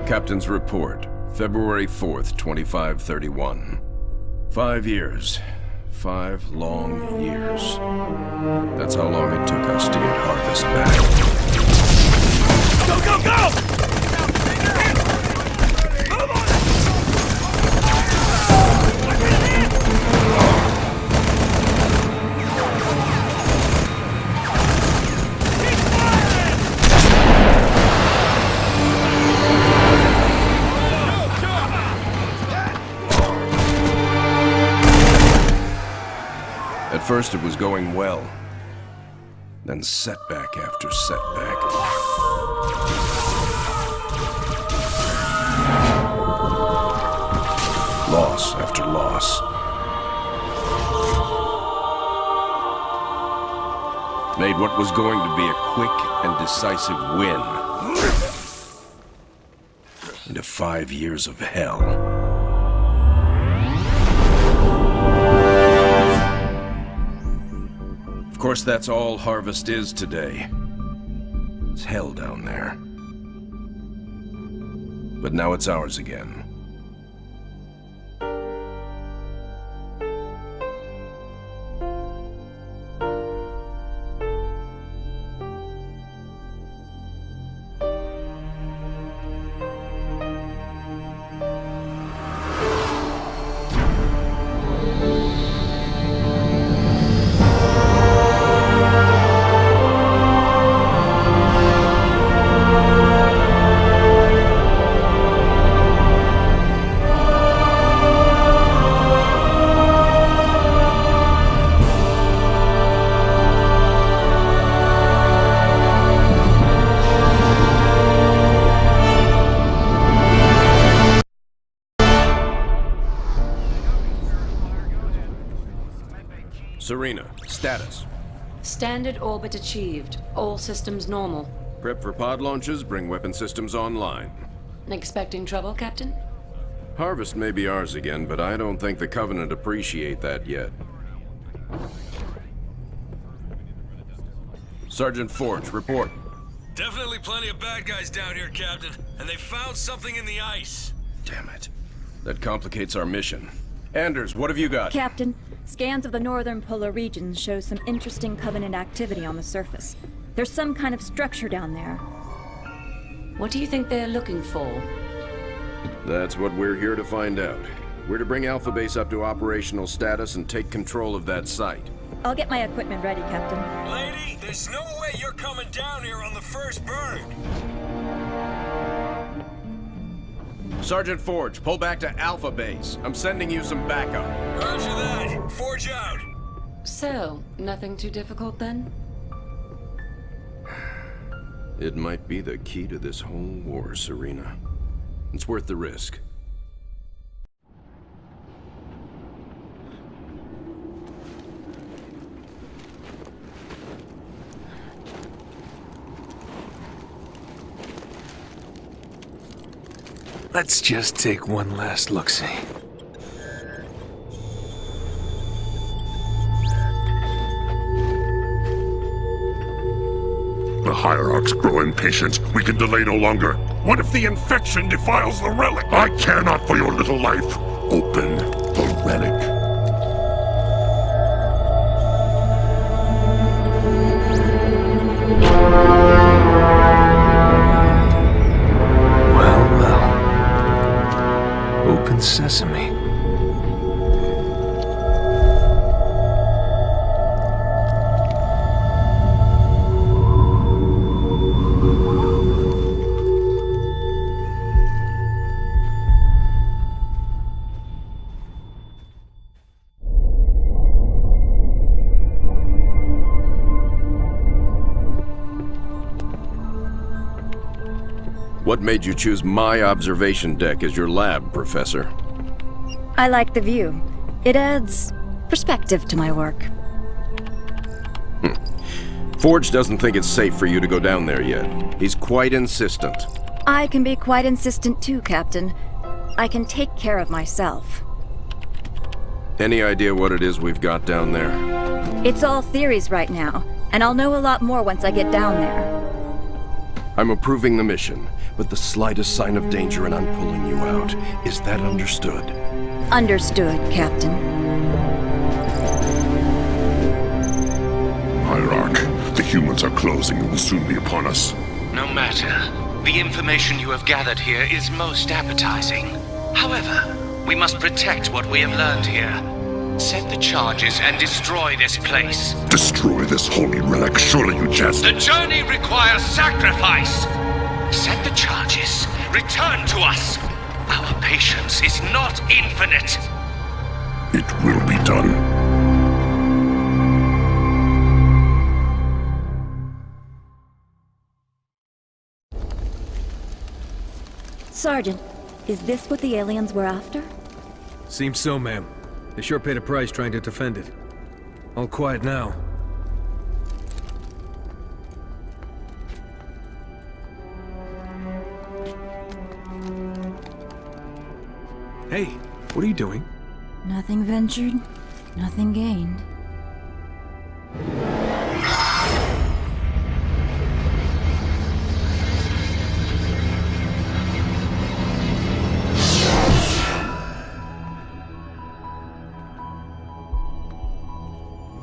Captain's report, February 4th, 2531. 5 years. 5 long years. That's how long it took us to get Harvest back. Go, go, go! At first it was going well, then setback after setback. Loss after loss. Made what was going to be a quick and decisive win into 5 years of hell. Of course, that's all Harvest is today. It's hell down there. But now it's ours again. Serena, status. Standard orbit achieved. All systems normal. Prep for pod launches, bring weapon systems online. Expecting trouble, Captain? Harvest may be ours again, but I don't think the Covenant appreciate that yet. Sergeant Forge, report. Definitely plenty of bad guys down here, Captain. And they found something in the ice. Damn it. That complicates our mission. Anders, what have you got? Captain, scans of the northern polar regions show some interesting Covenant activity on the surface. There's some kind of structure down there. What do you think they're looking for? That's what we're here to find out. We're to bring Alpha Base up to operational status and take control of that site. I'll get my equipment ready, Captain. Lady, there's no way you're coming down here on the first bird. Sergeant Forge, pull back to Alpha Base. I'm sending you some backup. Roger that. Forge out. So, nothing too difficult then? It might be the key to this whole war, Serena. It's worth the risk. Let's just take one last look-see. The Hierarchs grow impatient. We can delay no longer. What if the infection defiles the relic? I care not for your little life. Open the relic. Open sesame. What made you choose my observation deck as your lab, Professor? I like the view. It adds perspective to my work. Forge doesn't think it's safe for you to go down there yet. He's quite insistent. I can be quite insistent too, Captain. I can take care of myself. Any idea what it is we've got down there? It's all theories right now, and I'll know a lot more once I get down there. I'm approving the mission, but the slightest sign of danger and I'm pulling you out. Is that understood? Understood, Captain. Hierarch, the humans are closing and will soon be upon us. No matter. The information you have gathered here is most appetizing. However, we must protect what we have learned here. Set the charges and destroy this place. Destroy this holy relic, surely you jest. The journey requires sacrifice. Set the charges. Return to us. Our patience is not infinite. It will be done. Sergeant, is this what the aliens were after? Seems so, ma'am. They sure paid a price trying to defend it. All quiet now. Hey, what are you doing? Nothing ventured, nothing gained.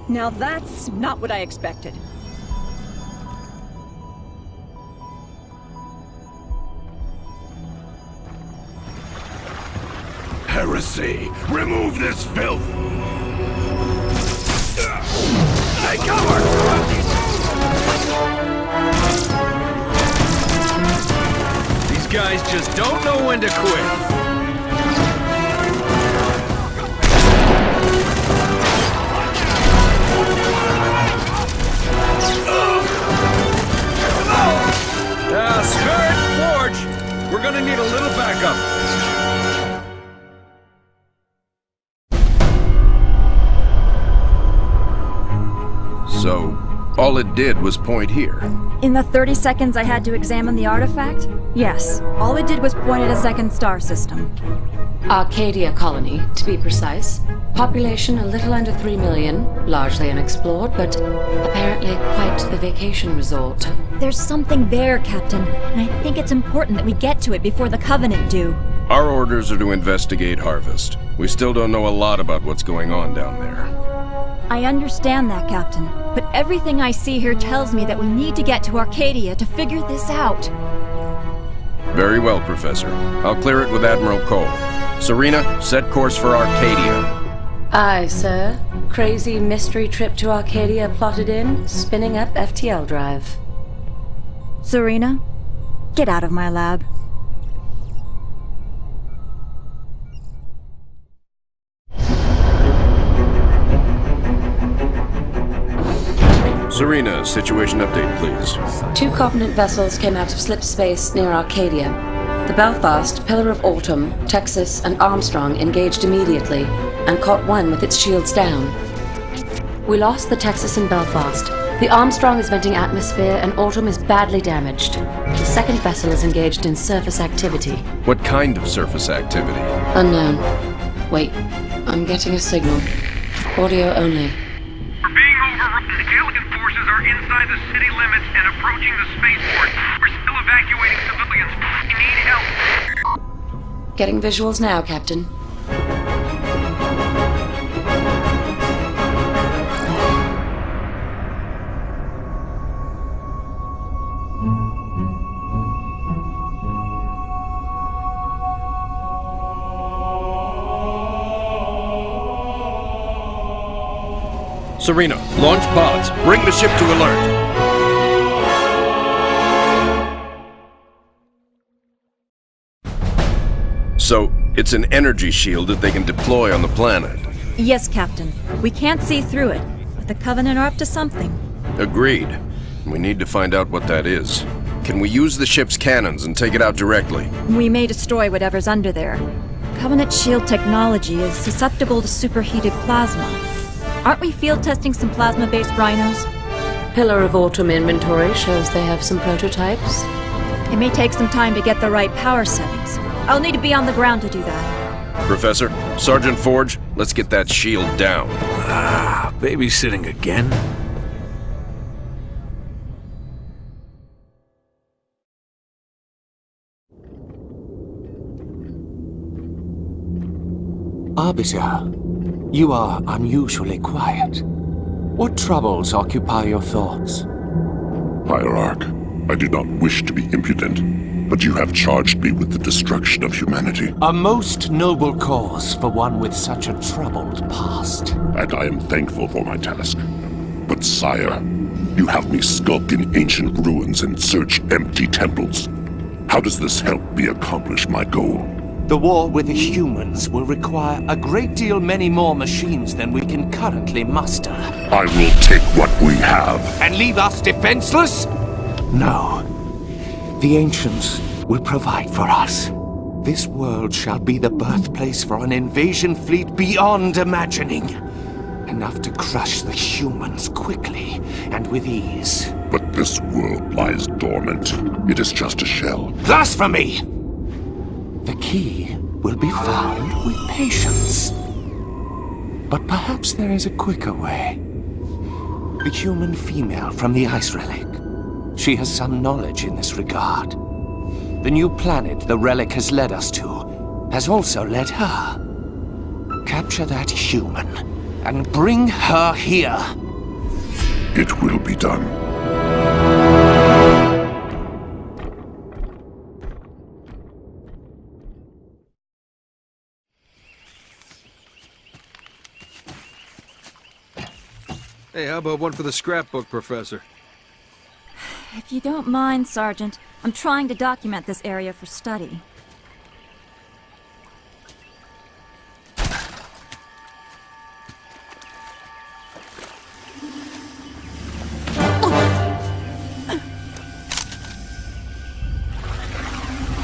Now that's not what I expected. Heresy! Remove this filth! Take cover! These guys just don't know when to quit. Spirit Forge! We're gonna need a little backup. So, all it did was point here. In the 30 seconds I had to examine the artifact? Yes, all it did was point at a second star system. Arcadia colony, to be precise. Population a little under 3 million, largely unexplored, but apparently quite the vacation resort. There's something there, Captain, and I think it's important that we get to it before the Covenant do. Our orders are to investigate Harvest. We still don't know a lot about what's going on down there. I understand that, Captain, but everything I see here tells me that we need to get to Arcadia to figure this out. Very well, Professor. I'll clear it with Admiral Cole. Serena, set course for Arcadia. Aye, sir. Crazy mystery trip to Arcadia plotted in, spinning up FTL drive. Serena, get out of my lab. Serena, situation update, please. 2 Covenant vessels came out of slip space near Arcadia. The Belfast, Pillar of Autumn, Texas, and Armstrong engaged immediately and caught one with its shields down. We lost the Texas and Belfast. The Armstrong is venting atmosphere and Autumn is badly damaged. The second vessel is engaged in surface activity. What kind of surface activity? Unknown. Wait, I'm getting a signal. Audio only. We're being overrun. Alien forces are inside the city limits and approaching the spaceport. We're still evacuating civilians. We need help. Getting visuals now, Captain. Serena, launch pods. Bring the ship to alert. So, it's an energy shield that they can deploy on the planet. Yes, Captain. We can't see through it, but the Covenant are up to something. Agreed. We need to find out what that is. Can we use the ship's cannons and take it out directly? We may destroy whatever's under there. Covenant shield technology is susceptible to superheated plasma. Aren't we field testing some plasma-based rhinos? Pillar of Autumn inventory shows they have some prototypes. It may take some time to get the right power settings. I'll need to be on the ground to do that. Professor, Sergeant Forge, let's get that shield down. Ah, babysitting again? Arbiter, you are unusually quiet. What troubles occupy your thoughts? Hierarch, I did not wish to be impudent, but you have charged me with the destruction of humanity. A most noble cause for one with such a troubled past. And I am thankful for my task. But sire, you have me skulk in ancient ruins and search empty temples. How does this help me accomplish my goal? The war with the humans will require a great deal many more machines than we can currently muster. I will take what we have. And leave us defenseless? No. The ancients will provide for us. This world shall be the birthplace for an invasion fleet beyond imagining. Enough to crush the humans quickly and with ease. But this world lies dormant. It is just a shell. Blasphemy! The key will be found with patience. But perhaps there is a quicker way. The human female from the ice relic. She has some knowledge in this regard. The new planet the relic has led us to has also led her. Capture that human and bring her here. It will be done. Hey, how about one for the scrapbook, Professor? If you don't mind, Sergeant, I'm trying to document this area for study.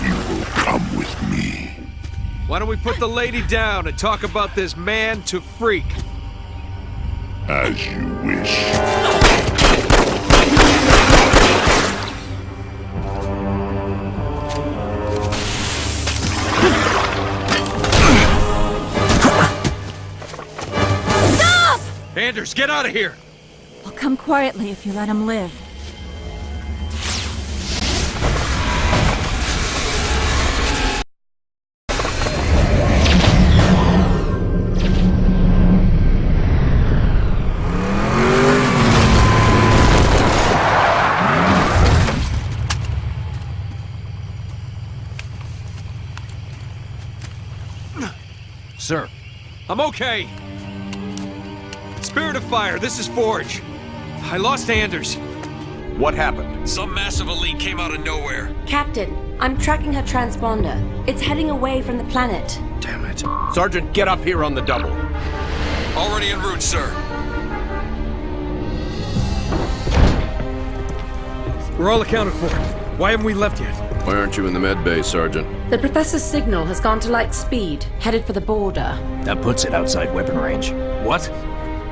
You will come with me. Why don't we put the lady down and talk about this man to freak? As you wish. Stop! Anders, get out of here! I'll come quietly if you let him live. Sir. I'm okay. Spirit of Fire, this is Forge. I lost Anders. What happened? Some massive elite came out of nowhere. Captain, I'm tracking her transponder. It's heading away from the planet. Damn it. Sergeant, get up here on the double. Already en route, sir. We're all accounted for. Why haven't we left yet? Why aren't you in the med bay, Sergeant? The Professor's signal has gone to light speed, headed for the border. That puts it outside weapon range. What?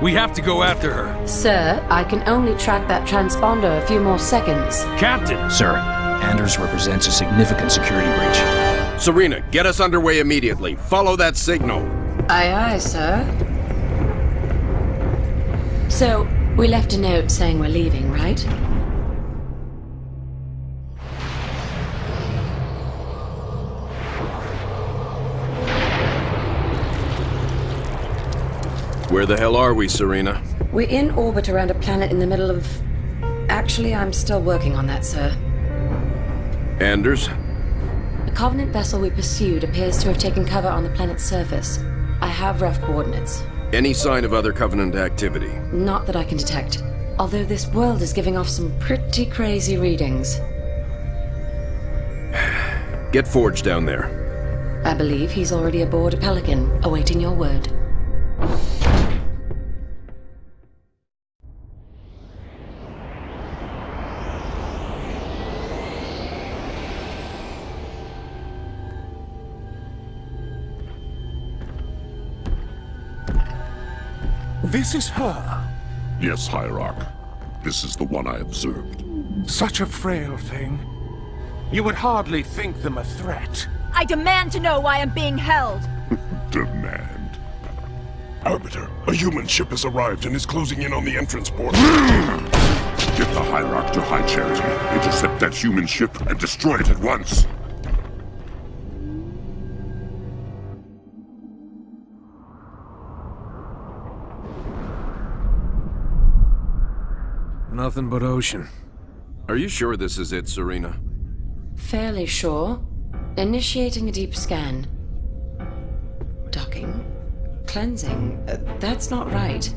We have to go after her. Sir, I can only track that transponder a few more seconds. Captain! Sir, Anders represents a significant security breach. Serena, get us underway immediately. Follow that signal. Aye, aye, sir. So, we left a note saying we're leaving, right? Where the hell are we, Serena? We're in orbit around a planet in the middle of... Actually, I'm still working on that, sir. Anders? The Covenant vessel we pursued appears to have taken cover on the planet's surface. I have rough coordinates. Any sign of other Covenant activity? Not that I can detect. Although this world is giving off some pretty crazy readings. Get Forge down there. I believe he's already aboard a Pelican, awaiting your word. This is her? Yes, Hierarch. This is the one I observed. Such a frail thing. You would hardly think them a threat. I demand to know why I'm being held. Demand. Arbiter, a human ship has arrived and is closing in on the entrance port. Get the Hierarch to High Charity, intercept that human ship, and destroy it at once. Nothing but ocean. Are you sure this is it, Serena? Fairly sure. Initiating a deep scan. Docking. Cleansing. That's not right.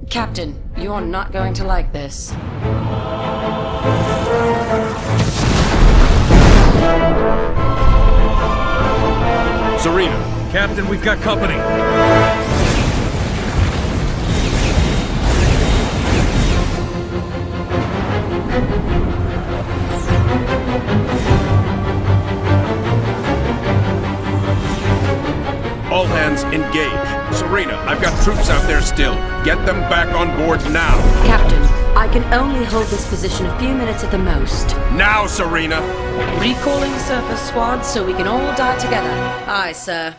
Captain, you're not going to like this. Serena! Captain, we've got company. All hands engage. Serena, I've got troops out there still. Get them back on board now. Captain, I can only hold this position a few minutes at the most. Now, Serena! Recalling surface squad so we can all die together. Aye, sir.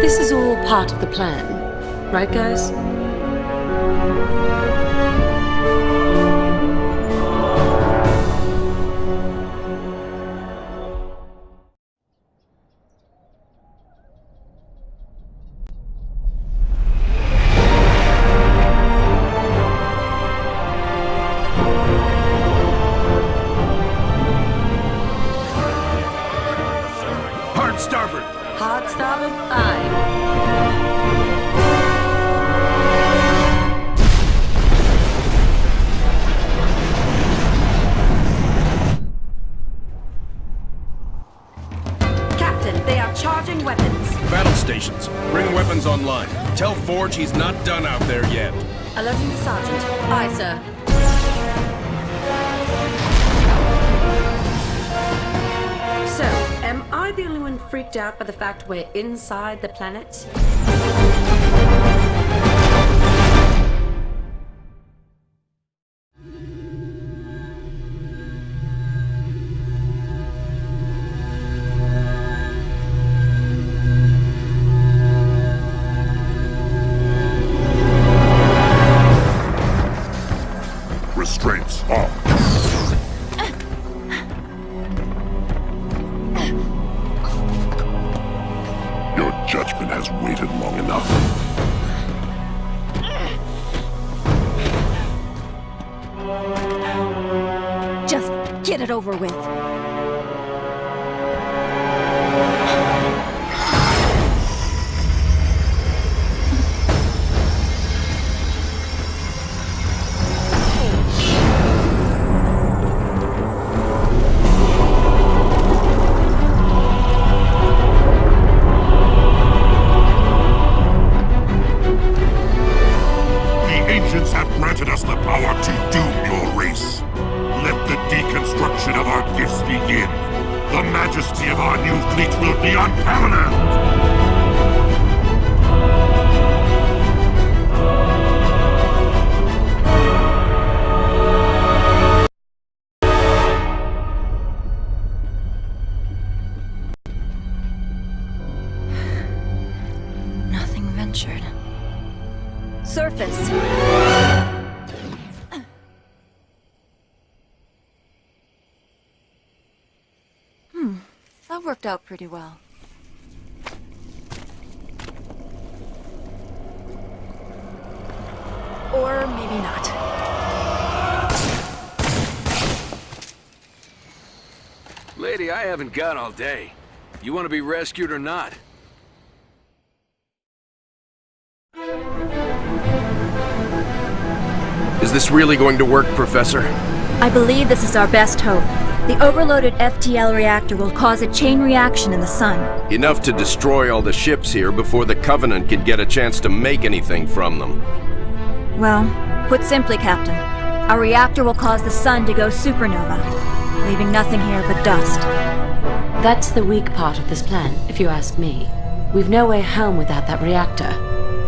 This is all part of the plan, right, guys? Hard starboard! Hard starboard? Aye. Captain, they are charging weapons. Battle stations, bring weapons online. Tell Forge he's not done out there yet. Alerting the sergeant. Aye, sir. So, am I the only one freaked out by the fact we're inside the planet? Restraints off. Your judgment has waited long enough. Just get it over with. Ancients have granted us the power to doom your race. Let the deconstruction of our gifts begin. The majesty of our new fleet will be unparalleled. Nothing ventured. Surface. That worked out pretty well. Or maybe not. Lady, I haven't got all day. You want to be rescued or not? Is this really going to work, Professor? I believe this is our best hope. The overloaded FTL reactor will cause a chain reaction in the sun. Enough to destroy all the ships here before the Covenant can get a chance to make anything from them. Well, put simply, Captain, our reactor will cause the sun to go supernova, leaving nothing here but dust. That's the weak part of this plan, if you ask me. We've no way home without that reactor.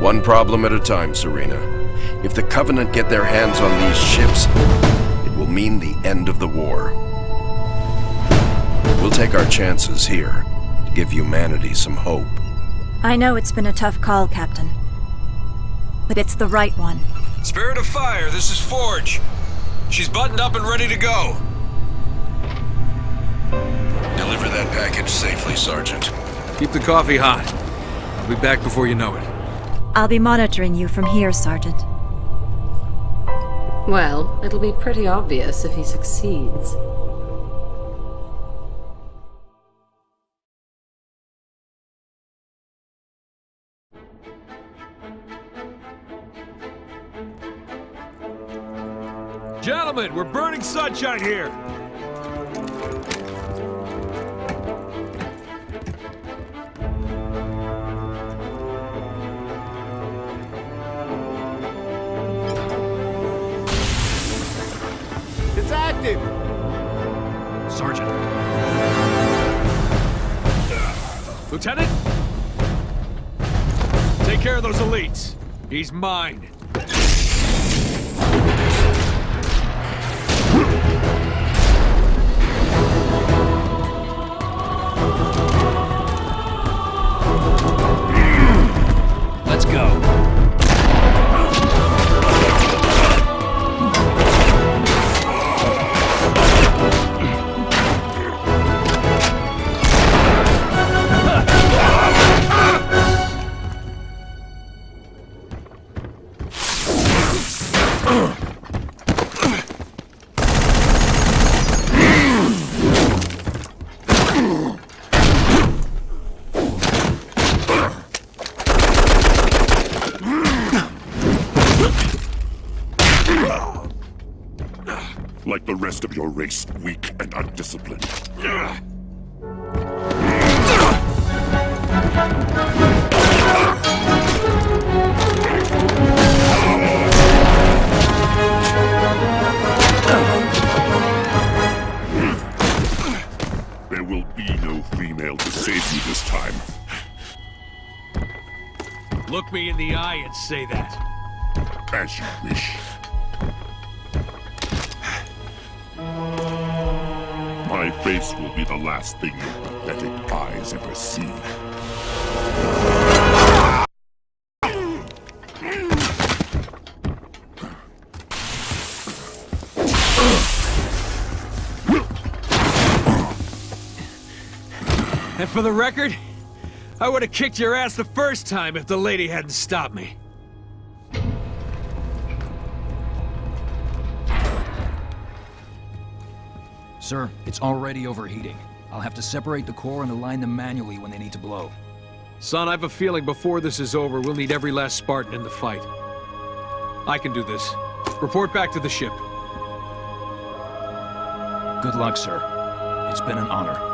One problem at a time, Serena. If the Covenant get their hands on these ships, it will mean the end of the war. We'll take our chances here to give humanity some hope. I know it's been a tough call, Captain. But it's the right one. Spirit of Fire, this is Forge. She's buttoned up and ready to go. Deliver that package safely, Sergeant. Keep the coffee hot. I'll be back before you know it. I'll be monitoring you from here, Sergeant. Well, it'll be pretty obvious if he succeeds. Gentlemen, we're burning sunshine here. It's active! Sergeant. Lieutenant? Take care of those elites. He's mine. Let's go. Like the rest of your race, weak and undisciplined. There will be no female to save you this time. Look me in the eye and say that. As you wish. My face will be the last thing your pathetic eyes ever see. And for the record, I would have kicked your ass the first time if the lady hadn't stopped me. Sir, it's already overheating. I'll have to separate the core and align them manually when they need to blow. Son, I have a feeling before this is over, we'll need every last Spartan in the fight. I can do this. Report back to the ship. Good luck, sir. It's been an honor.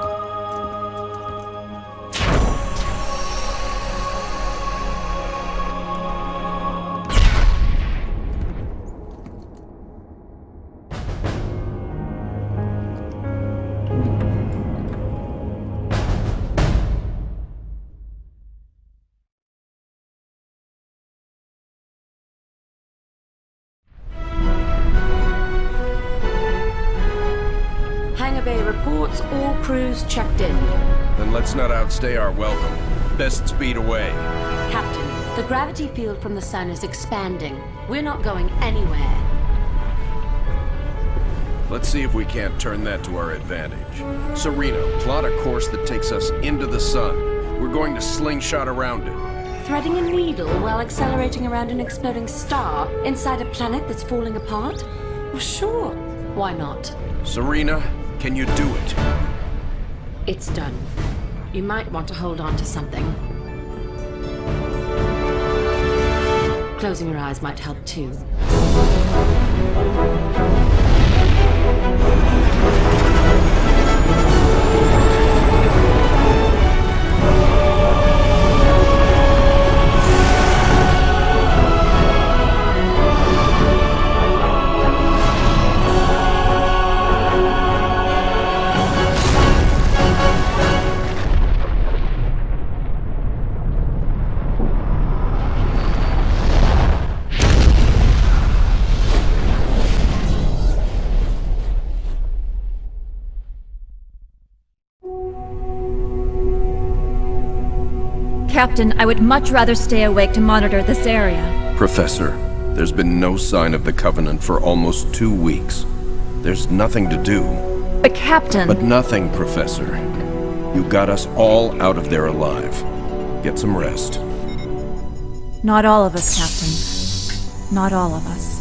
Reports all crews checked in. Then let's not outstay our welcome. Best speed away. Captain, the gravity field from the sun is expanding. We're not going anywhere. Let's see if we can't turn that to our advantage. Serena, plot a course that takes us into the sun. We're going to slingshot around it. Threading a needle while accelerating around an exploding star inside a planet that's falling apart? Well, sure. Why not? Serena, can you do it? It's done. You might want to hold on to something. Closing your eyes might help too. Captain, I would much rather stay awake to monitor this area. Professor, There's been no sign of the Covenant for almost 2 weeks. There's nothing to do. But Captain... But nothing, Professor. You got us all out of there alive. Get some rest. Not all of us, Captain. Not all of us.